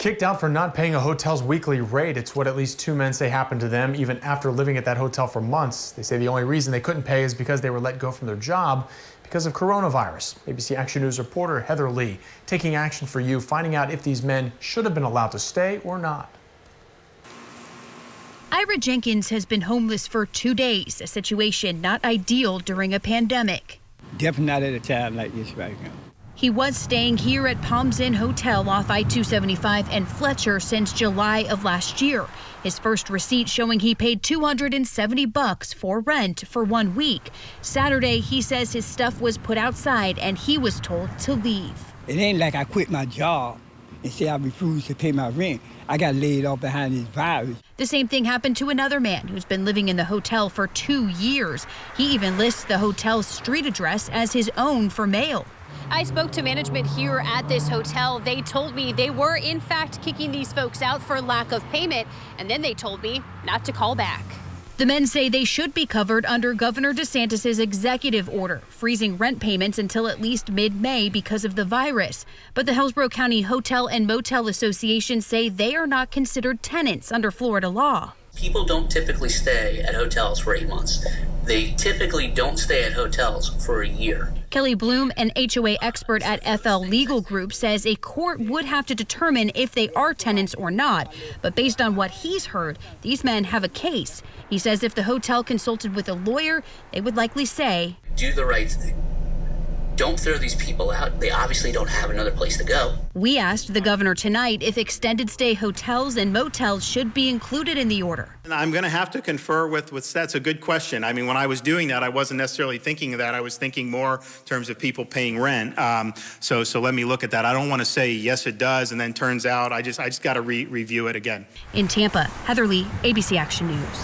Kicked out for not paying a hotel's weekly rate. It's what at least two men say happened to them even after living at that hotel for months. They say the only reason they couldn't pay is because they were let go from their job because of coronavirus. ABC Action News reporter Heather Lee taking action for you, finding out if these men should have been allowed to stay or not. IRA Jenkins has been homeless for 2 days, a situation not ideal during a pandemic. Definitely not at a time like this right now. He was staying here at Palms Inn Hotel off I-275 and Fletcher since July of last year. His first receipt showing he paid $270 for rent for 1 week. Saturday, he says his stuff was put outside and he was told to leave. It ain't like I quit my job and say I refuse to pay my rent. I got laid off behind this virus. The same thing happened to another man who's been living in the hotel for 2 years. He even lists the hotel's street address as his own for mail. I spoke to management here at this hotel. They told me they were in fact kicking these folks out for lack of payment, and then they told me not to call back. The men say they should be covered under Governor DeSantis' executive order, freezing rent payments until at least mid-May because of the virus. But the Hillsborough County Hotel and Motel Association say they are not considered tenants under Florida law. People don't typically stay at hotels for 8 months. They typically don't stay at hotels for a year. Kelly Bloom, an HOA expert at FL Legal Group, says a court would have to determine if they are tenants or not. But based on what he's heard, these men have a case. He says if the hotel consulted with a lawyer, they would likely say, do the right thing. Don't throw these people out. They obviously don't have another place to go. We asked the governor tonight if extended stay hotels and motels should be included in the order. And I'm going to have to confer with that's a good question. I mean, when I was doing that, I wasn't necessarily thinking of that. I was thinking more in terms of people paying rent. So let me look at that. I don't want to say yes, it does, and then turns out I just got to review it again. In Tampa, Heather Lee, ABC Action News.